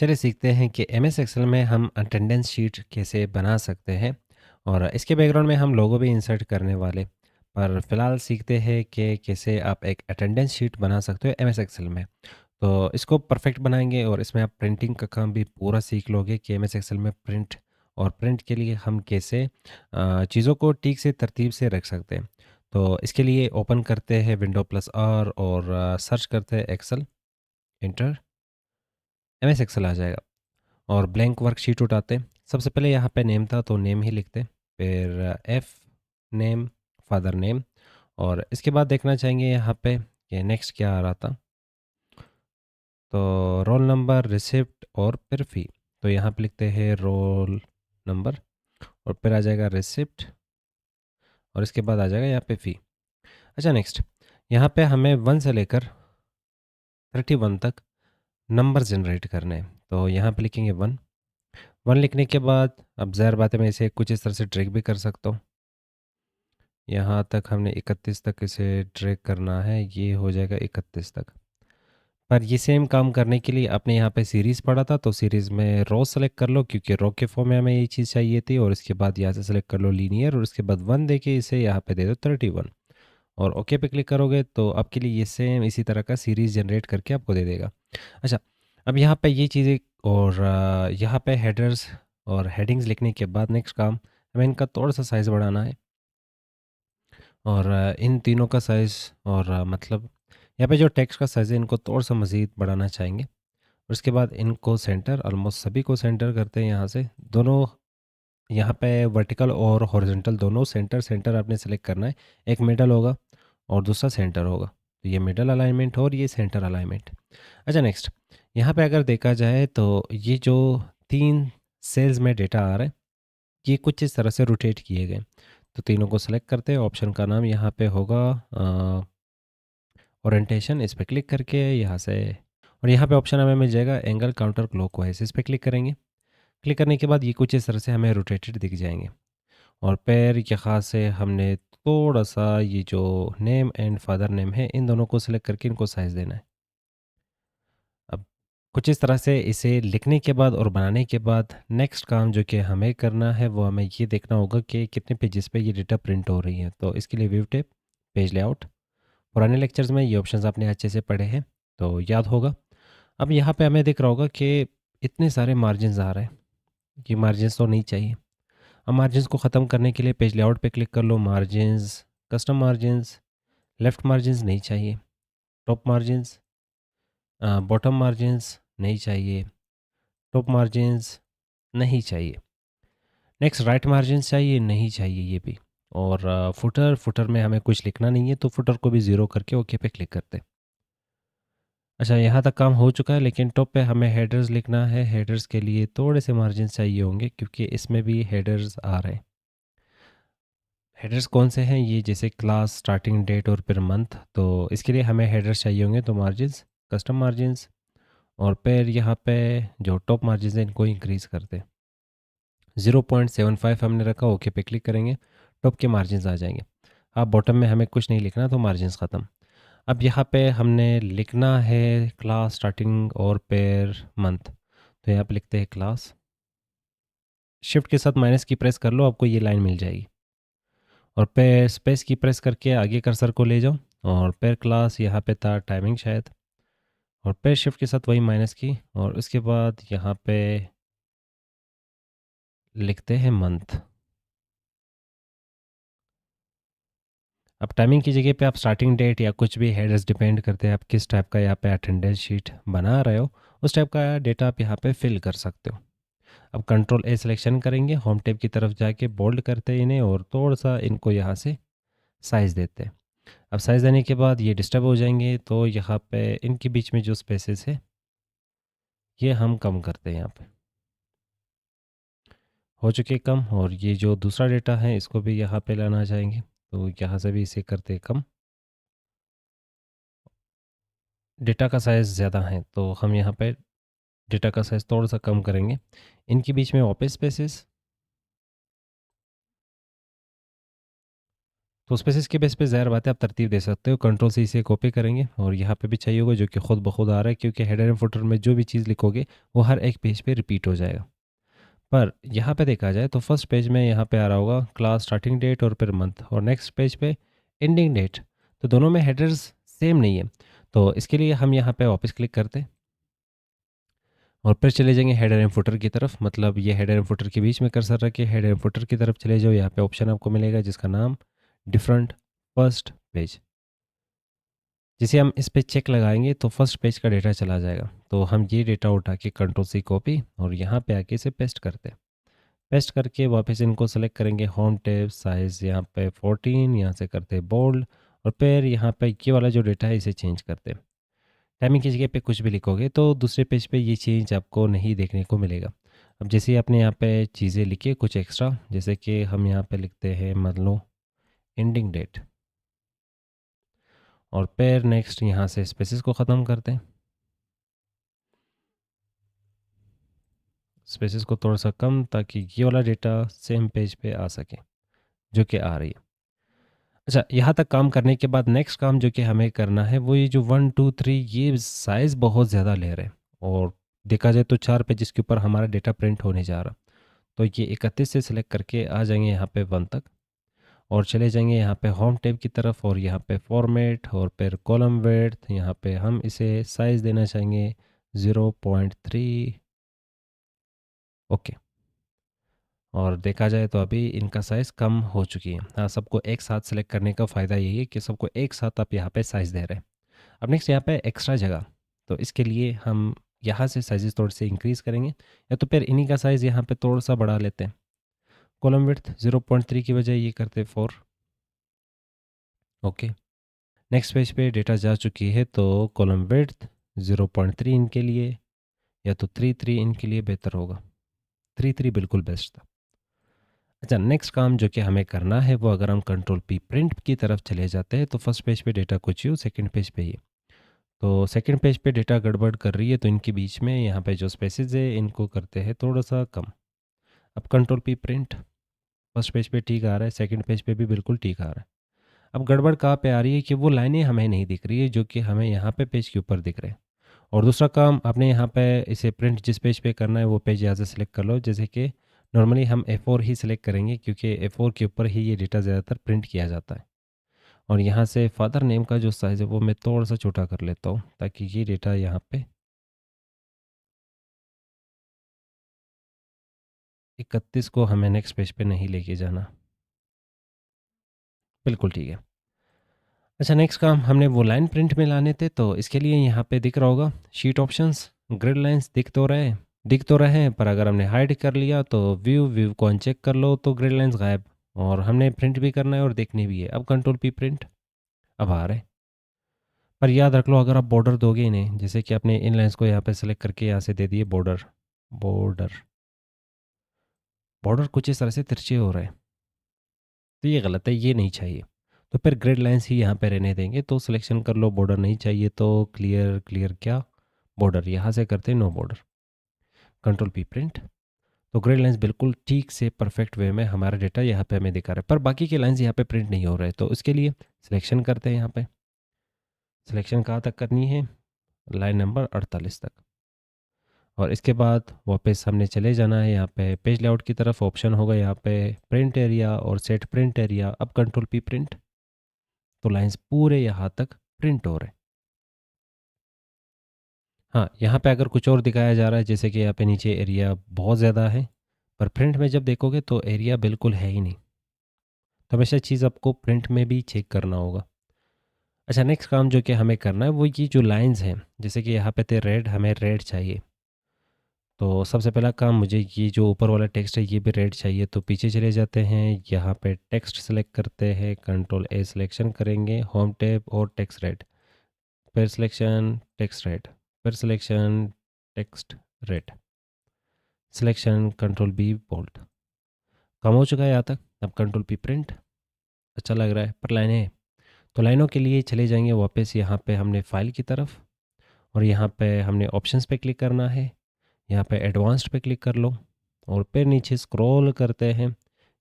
चलिए सीखते हैं कि एमएस एक्सेल में हम अटेंडेंस शीट कैसे बना सकते हैं और इसके बैकग्राउंड में हम लोगो भी इंसर्ट करने वाले। पर फिलहाल सीखते हैं कि कैसे आप एक अटेंडेंस शीट बना सकते हो एमएस एक्सेल में। तो इसको परफेक्ट बनाएंगे और इसमें आप प्रिंटिंग का काम भी पूरा सीख लोगे कि एमएस एक्सेल में प्रिंट और प्रिंट के लिए हम कैसे चीज़ों को ठीक से तरतीब से रख सकते हैं। तो इसके लिए ओपन करते हैं विंडो प्लस आर और सर्च करते हैं एक्सेल। इंटर एमएस एक्सेल आ जाएगा और ब्लैंक वर्कशीट उठाते। सबसे पहले यहाँ पे नेम था तो नेम ही लिखते, फिर एफ नेम, फादर नेम, और इसके बाद देखना चाहेंगे यहाँ पे कि नेक्स्ट क्या आ रहा था। तो रोल नंबर, रिसिप्ट और फिर फ़ी। तो यहाँ पे लिखते हैं रोल नंबर और फिर आ जाएगा रिसिप्ट और इसके बाद आ जाएगा यहाँ पे फ़ी। अच्छा नेक्स्ट, यहाँ पे हमें 1 से लेकर 31 तक नंबर जनरेट करने हैं। तो यहाँ पे लिखेंगे 1। 1 लिखने के बाद अब ज़ाहिर बात है मैं इसे कुछ इस तरह से ड्रैग भी कर सकता हूँ। यहाँ तक हमने 31 तक इसे ड्रैग करना है, ये हो जाएगा 31 तक। पर ये सेम काम करने के लिए आपने यहाँ पे सीरीज़ पढ़ा था तो सीरीज़ में रो सेलेक्ट कर लो क्योंकि रो के फॉर्म में हमें ये चीज़ चाहिए थी, और इसके बाद यहाँ से सेलेक्ट कर लो लीनियर और उसके बाद 1 देके इसे यहाँ पे दे दो 31 और ओके पे क्लिक करोगे तो आपके लिए ये सेम इसी तरह का सीरीज़ जनरेट करके आपको दे देगा। अच्छा, अब यहाँ पे ये चीज़ें और यहाँ पे हेडर्स और हेडिंग्स लिखने के बाद नेक्स्ट काम हमें इनका थोड़ा सा साइज़ बढ़ाना है और इन तीनों का साइज़ और मतलब यहाँ पे जो टेक्स्ट का साइज़ है इनको थोड़ा सा मज़ीद बढ़ाना चाहेंगे। और उसके बाद इनको सेंटर, ऑलमोस्ट सभी को सेंटर करते हैं यहाँ से। दोनों यहाँ पे वर्टिकल और हॉरिजॉन्टल दोनों सेंटर सेंटर आपने सेलेक्ट करना है। एक मिडल होगा और दूसरा सेंटर होगा। तो ये मिडल अलाइनमेंट और ये सेंटर अलाइनमेंट। अच्छा नेक्स्ट, यहाँ पे अगर देखा जाए तो ये जो 3 सेल्स में डेटा आ रहा है ये कुछ इस तरह से रोटेट किए गए। तो तीनों को सेलेक्ट करते हैं, ऑप्शन का नाम यहाँ पे होगा ओरिएंटेशन, इस पे क्लिक करके यहाँ से, और यहाँ पे ऑप्शन हमें मिल जाएगा एंगल काउंटर क्लॉकवाइज, इस पे क्लिक करेंगे। क्लिक करने के बाद ये कुछ इस तरह से हमें रोटेटेड दिख जाएंगे और पैर यहाँ से हमने थोड़ा सा ये जो नेम एंड फादर नेम है इन दोनों को सिलेक्ट करके इनको साइज़ देना है। अब कुछ इस तरह से इसे लिखने के बाद और बनाने के बाद नेक्स्ट काम जो कि हमें करना है वो हमें ये देखना होगा कि कितने पेजेस पे ये डेटा प्रिंट हो रही है। तो इसके लिए व्यू टेप, पेज लेआउट, पुराने लेक्चर्स में ये ऑप्शंस आपने अच्छे से पढ़े हैं तो याद होगा। अब यहाँ पे हमें दिख रहा होगा कि इतने सारे मार्जिन्स आ रहे हैं, ये मार्जिन्स तो नहीं चाहिए। अब मार्जिन्स को ख़त्म करने के लिए पेज लेआउट पे क्लिक कर लो, margins, custom margins, left margins नहीं चाहिए, टॉप मार्जिन्स, बॉटम मार्जिन्स नहीं चाहिए, टॉप मार्जिन्स नहीं चाहिए। नेक्स्ट राइट मार्जिन्स चाहिए, नहीं चाहिए ये भी। और फुटर, फुटर में हमें कुछ लिखना नहीं है तो फुटर को भी ज़ीरो करके ओके पे क्लिक करते हैं। अच्छा, यहाँ तक काम हो चुका है लेकिन टॉप पे हमें हेडर्स लिखना है। हेडर्स के लिए थोड़े से मार्जिन्स चाहिए होंगे क्योंकि इसमें भी हेडर्स आ रहे हैं। हेडर्स कौन से हैं, ये जैसे क्लास, स्टार्टिंग डेट और फिर मंथ, तो इसके लिए हमें हेडर्स चाहिए होंगे। तो मार्जिन्स, कस्टम मार्जिन्स, और फिर यहाँ पे जो टॉप मार्जिन्स हैं इनको इंक्रीज़ करते हैं। 0.75 हमने रखा, ओके पे क्लिक करेंगे, टॉप के मार्जिन्स आ जाएंगे। अब बॉटम में हमें कुछ नहीं लिखना तो मार्जिन्स ख़त्म। अब यहाँ पे हमने लिखना है क्लास, स्टार्टिंग और फिर मंथ। तो यहाँ पे लिखते हैं क्लास, शिफ्ट के साथ माइनस की प्रेस कर लो, आपको ये लाइन मिल जाएगी। और फिर स्पेस की प्रेस करके आगे कर्सर को ले जाओ और फिर क्लास, यहाँ पे था टाइमिंग शायद, और फिर शिफ्ट के साथ वही माइनस की और उसके बाद यहाँ पे लिखते हैं मंथ। अब टाइमिंग की जगह पे आप स्टार्टिंग डेट या कुछ भी हेडर्स, डिपेंड करते हैं आप किस टाइप का यहाँ पे अटेंडेंस शीट बना रहे हो, उस टाइप का डेटा आप यहाँ पे फिल कर सकते हो। अब कंट्रोल ए सिलेक्शन करेंगे, होम टैब की तरफ जाके बोल्ड करते हैं इन्हें और थोड़ा सा इनको यहाँ से साइज़ देते हैं। अब साइज़ देने के बाद ये डिस्टर्ब हो जाएंगे तो यहाँ पे इनके बीच में जो स्पेसेस है ये हम कम करते हैं। यहाँ पे हो चुके कम, और ये जो दूसरा डेटा है इसको भी यहाँ पे लाना चाहेंगे तो यहाँ से भी इसे करते हैं कम। डेटा का साइज़ ज़्यादा है तो हम यहाँ पे डेटा का साइज़ थोड़ा सा कम करेंगे। इनके बीच में ओपन स्पेसेस तो स्पेसेस के बेस पे ज़ाहिर बात है आप तरतीब दे सकते हो, कंट्रोल से इसे कॉपी करेंगे और यहाँ पे भी चाहिए होगा जो कि खुद ब खुद आ रहा है, क्योंकि हेडर एंड फुटर में जो भी चीज़ लिखोगे वो हर एक पेज पे रिपीट हो जाएगा। पर यहाँ पे देखा जाए तो फर्स्ट पेज में यहाँ पे आ रहा होगा क्लास स्टार्टिंग डेट और फिर मंथ, और नेक्स्ट पेज पे एंडिंग डेट। तो दोनों में हेडर्स सेम नहीं है। तो इसके लिए हम यहाँ पे वापस क्लिक करते हैं और फिर चले जाएंगे हेडर एंड फुटर की तरफ। मतलब ये हेडर एंड फुटर के बीच में कर्सर रखे हेडर एंड फुटर की तरफ चले जाओ, यहाँ पे ऑप्शन आपको मिलेगा जिसका नाम डिफरेंट फर्स्ट पेज। जिसे हम इस पे चेक लगाएंगे तो फर्स्ट पेज का डेटा चला जाएगा। तो हम ये डेटा उठा के कंट्रोल सी कॉपी और यहाँ पे आके इसे पेस्ट करते हैं। पेस्ट करके वापस इनको सेलेक्ट करेंगे, होम टैब साइज़ यहाँ पे 14, यहाँ से करते हैं बोल्ड, और फिर यहाँ पे ये वाला जो डेटा है इसे चेंज करते हैं। टाइमिंग की जगह पे कुछ भी लिखोगे तो दूसरे पेज पे ये चेंज आपको नहीं देखने को मिलेगा। अब जैसे आपने यहाँ पे चीज़ें लिखी कुछ एक्स्ट्रा, जैसे कि हम यहाँ पे लिखते हैं मान लो एंडिंग डेट, और फिर नेक्स्ट यहाँ से स्पेसेस को ख़त्म करते हैं, स्पेसेस को थोड़ा सा कम, ताकि ये वाला डेटा सेम पेज पे आ सके जो कि आ रही है। अच्छा, यहाँ तक काम करने के बाद नेक्स्ट काम जो कि हमें करना है वो ये जो 1 2 3 ये साइज़ बहुत ज़्यादा ले रहे हैं, और देखा जाए तो 4 पेजेस के ऊपर हमारा डेटा प्रिंट होने जा रहा। तो ये 31 से सिलेक्ट करके आ जाएंगे यहाँ पे 1 तक, और चले जाएंगे यहाँ पे होम टैब की तरफ, और यहाँ पे फॉर्मेट और फिर कॉलम विड्थ, यहाँ पे हम इसे साइज़ देना चाहेंगे 0.3। ओके। और देखा जाए तो अभी इनका साइज़ कम हो चुकी है। हाँ, सबको एक साथ सेलेक्ट करने का फ़ायदा यही है कि सबको एक साथ आप यहाँ पे साइज़ दे रहे हैं। अब नेक्स्ट यहाँ पे एक्स्ट्रा जगह, तो इसके लिए हम यहाँ से साइज़ेस थोड़े से इंक्रीज़ करेंगे, या तो फिर इन्हीं का साइज़ यहाँ पे थोड़ा सा बढ़ा लेते हैं। कॉलम विड्थ 0.3 की बजाय ये करते 4। ओके। नेक्स्ट पेज पे डेटा जा चुकी है, तो कॉलम विड्थ 0.3 इनके लिए, या तो 3 इनके लिए बेहतर होगा। 3 बिल्कुल बेस्ट था। अच्छा, नेक्स्ट काम जो कि हमें करना है वो, अगर हम कंट्रोल पी प्रिंट की तरफ चले जाते हैं तो फर्स्ट पेज पे डेटा कुछ यूँ, सेकंड पेज पे ये। तो सेकंड पेज पे डेटा गड़बड़ कर रही है, तो इनके बीच में यहाँ पे जो स्पेसेस है इनको करते हैं थोड़ा सा कम। अब control P print, first page पे ठीक आ रहा है, सेकंड पेज पे भी बिल्कुल ठीक आ रहा है। अब गड़बड़ कहाँ पे आ रही है कि वो लाइनें हमें नहीं दिख रही है जो कि हमें यहाँ पे पेज के ऊपर दिख रहे हैं। और दूसरा काम आपने यहाँ पे इसे प्रिंट जिस पेज पे करना है वो पेज यहाँ से सिलेक्ट कर लो। जैसे कि नॉर्मली हम A4 ही सिलेक्ट करेंगे, क्योंकि A4 के ऊपर ही ये डेटा ज़्यादातर प्रिंट किया जाता है। और यहाँ से फादर नेम का जो साइज़ है वो मैं थोड़ा सा छोटा कर लेता हूँ, ताकि ये डेटा यहाँ पे 31 को हमें नेक्स्ट पेज पे नहीं लेके जाना। बिल्कुल ठीक है। अच्छा, नेक्स्ट काम हमने वो लाइन प्रिंट में लाने थे, तो इसके लिए यहाँ पे दिख रहा होगा शीट ऑप्शंस, ग्रिड लाइंस दिख तो रहे हैं, पर अगर हमने हाइड कर लिया तो व्यू को अनचेक कर लो तो ग्रिड लाइंस गायब। और हमने प्रिंट भी करना है और देखनी भी है। अब कंट्रोल पी प्रिंट, अब आ रहे। पर याद रख लो, अगर आप बॉर्डर दोगे इन्हें, जैसे कि आपने इन लाइंस को यहाँ पे सेलेक्ट करके यहाँ से दे दिए बॉर्डर, बॉर्डर बॉर्डर कुछ इस तरह से तिरछे हो रहे हैं, तो ये गलत है, ये नहीं चाहिए। तो फिर ग्रिड लाइंस ही यहाँ पे रहने देंगे। तो सिलेक्शन कर लो, बॉर्डर नहीं चाहिए तो क्लियर क्लियर क्या बॉर्डर, यहाँ से करते हैं no border, control P print. तो ग्रिड लाइंस बिल्कुल ठीक से परफेक्ट वे में हमारा डेटा यहाँ पे हमें दिखा रहा है, पर बाकी के लाइंस यहाँ पे प्रिंट नहीं हो रहे। तो इसके लिए सिलेक्शन करते हैं, यहाँ पे सिलेक्शन कहाँ तक करनी है, लाइन नंबर 48 तक। और इसके बाद वापस हमने चले जाना है यहाँ पे पेज लेआउट की तरफ। ऑप्शन होगा यहाँ पे प्रिंट एरिया और सेट प्रिंट एरिया। अब कंट्रोल पी प्रिंट, तो लाइंस पूरे यहाँ तक प्रिंट हो रहे हैं। हाँ, यहाँ पे अगर कुछ और दिखाया जा रहा है, जैसे कि यहाँ पे नीचे एरिया बहुत ज़्यादा है, पर प्रिंट में जब देखोगे तो एरिया बिल्कुल है ही नहीं। तो हमेशा चीज़ आपको प्रिंट में भी चेक करना होगा। अच्छा, नेक्स्ट काम जो कि हमें करना है वो ये जो लाइंस हैं, जैसे कि यहाँ पे थे रेड, हमें रेड चाहिए। तो सबसे पहला काम, मुझे ये जो ऊपर वाला टेक्स्ट है ये भी रेड चाहिए। तो पीछे चले जाते हैं, यहाँ पे टेक्स्ट सेलेक्ट करते हैं, कंट्रोल ए सिलेक्शन करेंगे, होम टैब और टेक्स्ट रेड, फिर सिलेक्शन टेक्स्ट रेड, फिर selection text red, selection control B bold. कम हो चुका है यहाँ तक। अब कंट्रोल पी प्रिंट, अच्छा लग रहा है, पर लाइनें हैं। तो लाइनों के लिए चले जाएंगे वापस यहाँ पे हमने फाइल की तरफ, और यहाँ पे हमने ऑप्शंस पे क्लिक करना है। यहाँ पे एडवांस्ड पे क्लिक कर लो, और फिर नीचे स्क्रॉल करते हैं,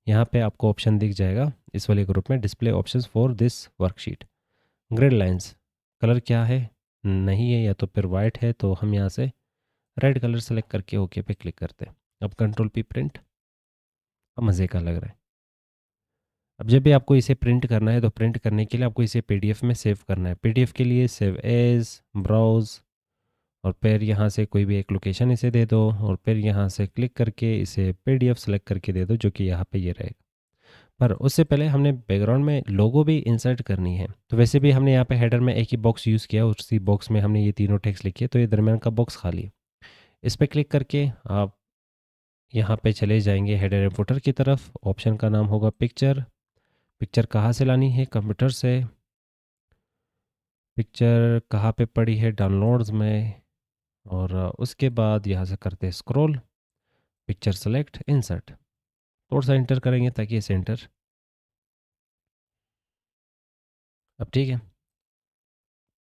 यहाँ पे आपको ऑप्शन दिख जाएगा इस वाले ग्रुप में, display options for this worksheet. Grid lines colour क्या है, नहीं है या तो फिर वाइट है, तो हम यहाँ से रेड कलर सेलेक्ट करके ओके पे क्लिक करते हैं। अब कंट्रोल पी प्रिंट। अब मज़े का लग रहा है। अब जब भी आपको इसे प्रिंट करना है तो प्रिंट करने के लिए आपको इसे पीडीएफ में सेव करना है। पीडीएफ के लिए सेव एज, ब्राउज़, और फिर यहाँ से कोई भी एक लोकेशन इसे दे दो और फिर यहाँ से क्लिक करके इसे पीडीएफ सेलेक्ट करके दे दो, जो कि यहाँ पे ये रहेगा। पर उससे पहले हमने बैकग्राउंड में लोगो भी इंसर्ट करनी है। तो वैसे भी हमने यहाँ पे हेडर में एक ही बॉक्स यूज़ किया, उसी बॉक्स में हमने ये तीनों टेक्स्ट लिखे, तो ये दरमियान का बॉक्स खाली है। इस पर क्लिक करके आप यहाँ पे चले जाएंगे हेडर एंड फुटर की तरफ। ऑप्शन का नाम होगा पिक्चर। पिक्चर कहाँ से लानी है, कंप्यूटर से। पिक्चर कहाँ पे पड़ी है, डाउनलोड्स में। और उसके बाद यहाँ से करते हैं स्क्रॉल, पिक्चर सेलेक्ट, इंसर्ट। थोड़ा सा इंटर करेंगे ताकि ये सेंटर। अब ठीक है,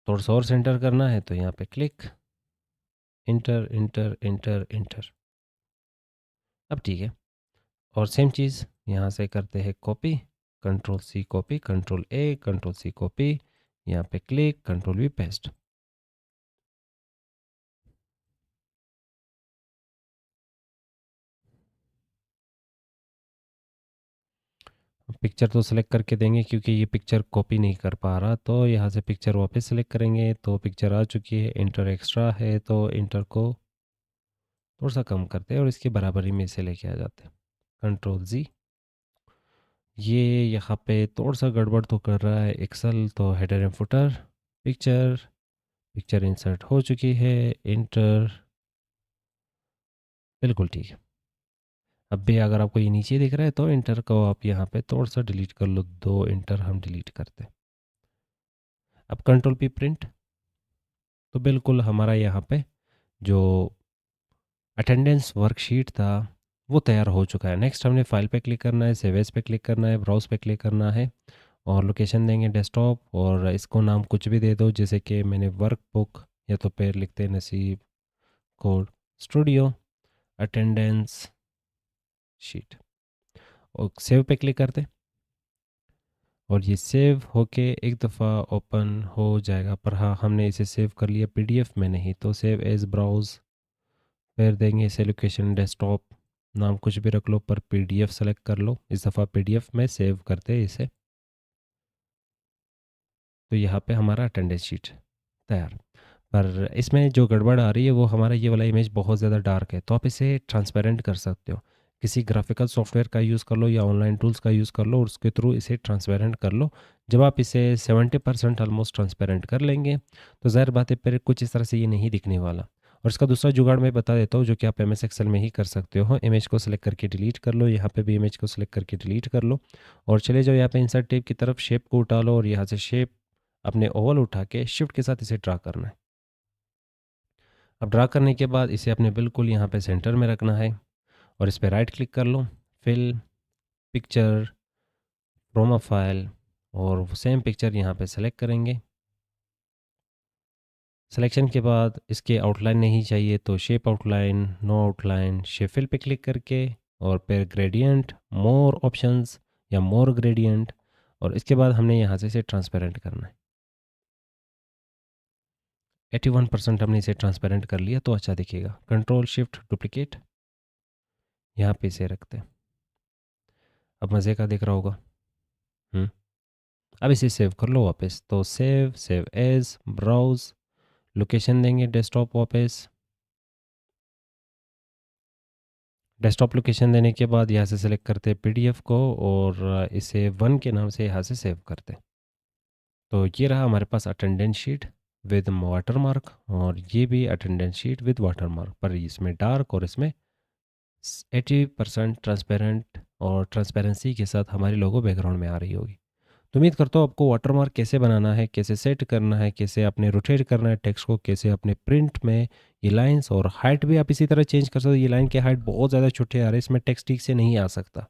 थोड़ा सा और सेंटर करना है तो यहाँ पे click, inter inter inter inter. अब ठीक है, और सेम चीज़ यहाँ से करते हैं copy, control C copy, control A, control C copy, यहाँ पे click, control V paste. Picture तो सेलेक्ट करके देंगे क्योंकि ये पिक्चर कॉपी नहीं कर पा रहा, तो यहाँ से पिक्चर वापस सेलेक्ट करेंगे। तो पिक्चर आ चुकी है, इंटर एक्स्ट्रा है तो इंटर को थोड़ा सा कम करते हैं और इसकी बराबरी में इसे लेके आ जाते हैं, कंट्रोल जी। ये यहाँ पे थोड़ा सा गड़बड़ तो कर रहा है एक्सेल, तो header and footer, picture, picture insert हो चुकी है, इंटर, बिल्कुल ठीक है। अब भी अगर आपको ये नीचे दिख रहा है तो इंटर को आप यहाँ पे थोड़ा सा डिलीट कर लो, 2 इंटर हम डिलीट करते हैं। अब कंट्रोल पी प्रिंट। तो बिल्कुल हमारा यहाँ पे जो अटेंडेंस वर्कशीट था वो तैयार हो चुका है। नेक्स्ट हमने फाइल पे क्लिक करना है, सेव एज पे क्लिक करना है, ब्राउज पे क्लिक करना है और लोकेशन देंगे डेस्कटॉप, और इसको नाम कुछ भी दे दो, जैसे कि मैंने वर्क बुक, या तो फिर लिखते हैं नसीब कोड स्टूडियो अटेंडेंस शीट, और सेव पे क्लिक करते। और ये सेव होके एक दफ़ा ओपन हो जाएगा, पर हाँ हमने इसे सेव कर लिया पीडीएफ में नहीं, तो सेव एज ब्राउज, फिर देंगे इसे लोकेशन डेस्कटॉप, नाम कुछ भी रख लो पर पीडीएफ सेलेक्ट कर लो, इस दफ़ा पीडीएफ में सेव करते हैं इसे। तो यहाँ पे हमारा अटेंडेंस शीट तैयार। पर इसमें जो गड़बड़ आ रही है वो हमारा ये वाला इमेज बहुत ज़्यादा डार्क है, तो आप इसे ट्रांसपेरेंट कर सकते हो। किसी ग्राफिकल सॉफ्टवेयर का यूज़ कर लो या ऑनलाइन टूल्स का यूज़ कर लो और उसके थ्रू इसे ट्रांसपेरेंट कर लो। जब आप इसे 70% ऑलमोस्ट ट्रांसपेरेंट कर लेंगे तो ज़ाहिर बात है फिर कुछ इस तरह से ये नहीं दिखने वाला। और इसका दूसरा जुगाड़ मैं बता देता हूँ, जो कि आप एम एस एक्सेल में ही कर सकते हो। इमेज को सेलेक्ट करके डिलीट कर लो, यहाँ पे भी इमेज को सेलेक्ट करके डिलीट कर लो और चले जाओ यहाँ पे इंसर्ट टेप की तरफ, शेप को उठा लो और यहाँ से शेप अपने ओवल उठा के शिफ्ट के साथ इसे ड्रा करना है। अब ड्रा करने के बाद इसे अपने बिल्कुल यहाँ पे सेंटर में रखना है और इस पर राइट क्लिक कर लो, फिल, पिक्चर, क्रोमा फाइल, और सेम पिक्चर यहाँ पे सेलेक्ट करेंगे। सिलेक्शन के बाद इसके आउटलाइन नहीं चाहिए तो shape outline, no outline, shape fill पे क्लिक करके और फिर ग्रेडियंट, मोर ऑप्शंस या मोर ग्रेडियंट, और इसके बाद हमने यहाँ से इसे ट्रांसपेरेंट करना है। 81% हमने इसे ट्रांसपेरेंट कर लिया तो अच्छा दिखेगा। कंट्रोल शिफ्ट डुप्लीकेट, यहाँ पे इसे रखते हैं। अब मज़े का दिख रहा होगा। हम्म। अब इसे सेव कर लो वापस, तो save, save as, browse, location देंगे डेस्कटॉप वापस। डेस्कटॉप लोकेशन देने के बाद यहाँ से सेलेक्ट करते हैं पीडीएफ को और इसे 1 के नाम से यहाँ से सेव करते हैं। तो ये रहा हमारे पास attendance sheet with watermark, और ये भी attendance sheet with watermark, पर इसमें डार्क और इसमें 80% ट्रांसपेरेंट, और ट्रांसपेरेंसी के साथ हमारी लोगो बैकग्राउंड में आ रही होगी। तो उम्मीद करता हूँ आपको वाटरमार्क कैसे बनाना है, कैसे सेट करना है, कैसे आपने रोटेट करना है टेक्स्ट को, कैसे अपने प्रिंट में ये लाइंस और हाइट भी आप इसी तरह चेंज कर सकते हो। ये लाइन की हाइट बहुत ज़्यादा छोटे आ रहे हैं, इसमें टेक्स्ट ठीक से नहीं आ सकता।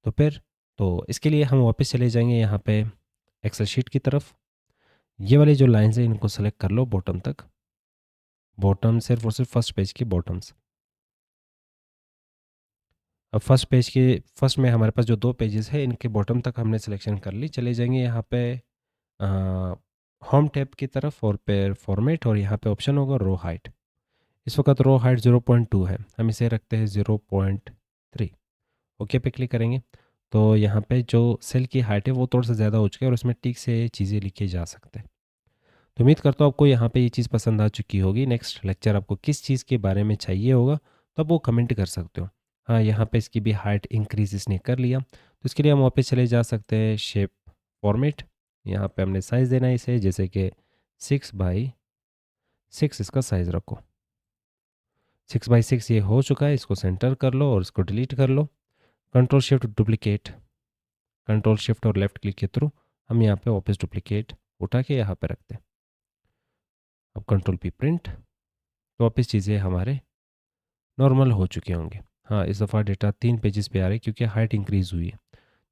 तो फिर तो इसके लिए हम वापस चले जाएंगे यहाँ पे एक्सेल शीट की तरफ। ये वाली जो लाइन्स हैं इनको सेलेक्ट कर लो बॉटम तक, बॉटम सिर्फ और सिर्फ फर्स्ट पेज की बॉटम्स। अब फर्स्ट में हमारे पास जो 2 पेजेस है इनके बॉटम तक हमने सिलेक्शन कर ली। चले जाएँगे यहाँ पे होम टैब की तरफ और फिर फॉर्मेट और यहाँ पे ऑप्शन होगा रो हाइट। इस वक़्त रो हाइट 0.2 है, हम इसे रखते हैं 0.3। ओके पे क्लिक करेंगे तो यहाँ पे जो सेल की हाइट है वो थोड़ा-सा ज़्यादा हो चुका है और उसमें टिक से चीज़ें लिखे जा सकते हैं। तो उम्मीद करता हूँ आपको यहाँ पे ये चीज़ पसंद आ चुकी होगी। नेक्स्ट लेक्चर आपको किस चीज़ के बारे में चाहिए होगा तो आप वो कमेंट कर सकते हो। हाँ, यहाँ पे इसकी भी हाइट इंक्रीज़ इसने कर लिया, तो इसके लिए हम वापस चले जा सकते हैं शेप फॉर्मेट। यहाँ पे हमने साइज़ देना है इसे, जैसे कि 6x6 इसका साइज़ रखो। 6x6 ये हो चुका है, इसको सेंटर कर लो और इसको डिलीट कर लो। Control shift duplicate, control shift और लेफ्ट क्लिक के थ्रू हम यहाँ पे वापस डुप्लीकेट उठा के यहाँ पे रखते हैं। अब कंट्रोल पी प्रिंट, तो वापस चीज़ें हमारे नॉर्मल हो चुके होंगे। हाँ, इस दफ़ा डेटा 3 पेजेस पे आ रहा है क्योंकि हाइट इंक्रीज़ हुई है।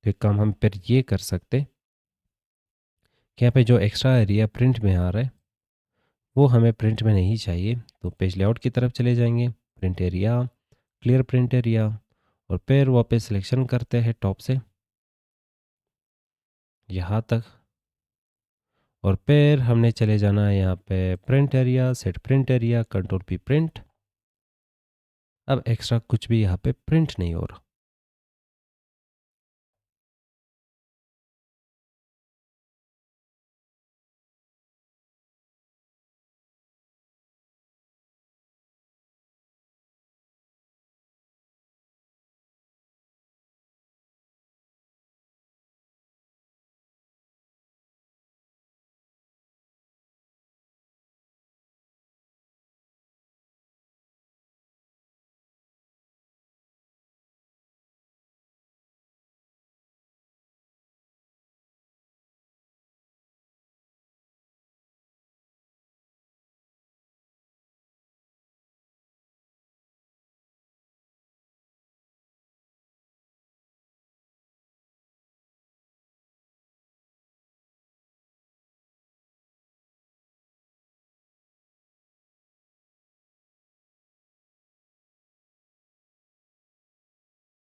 तो एक काम हम फिर ये कर सकते कि यहाँ पे जो एक्स्ट्रा एरिया प्रिंट में आ रहा है वो हमें प्रिंट में नहीं चाहिए। तो पेज लेआउट की तरफ चले जाएंगे, print area, clear print area और फिर वापस सिलेक्शन करते हैं टॉप से यहाँ तक और फिर हमने चले जाना है यहाँ पे print area, set print area, control P print. अब एक्स्ट्रा कुछ भी यहाँ पे प्रिंट नहीं हो रहा।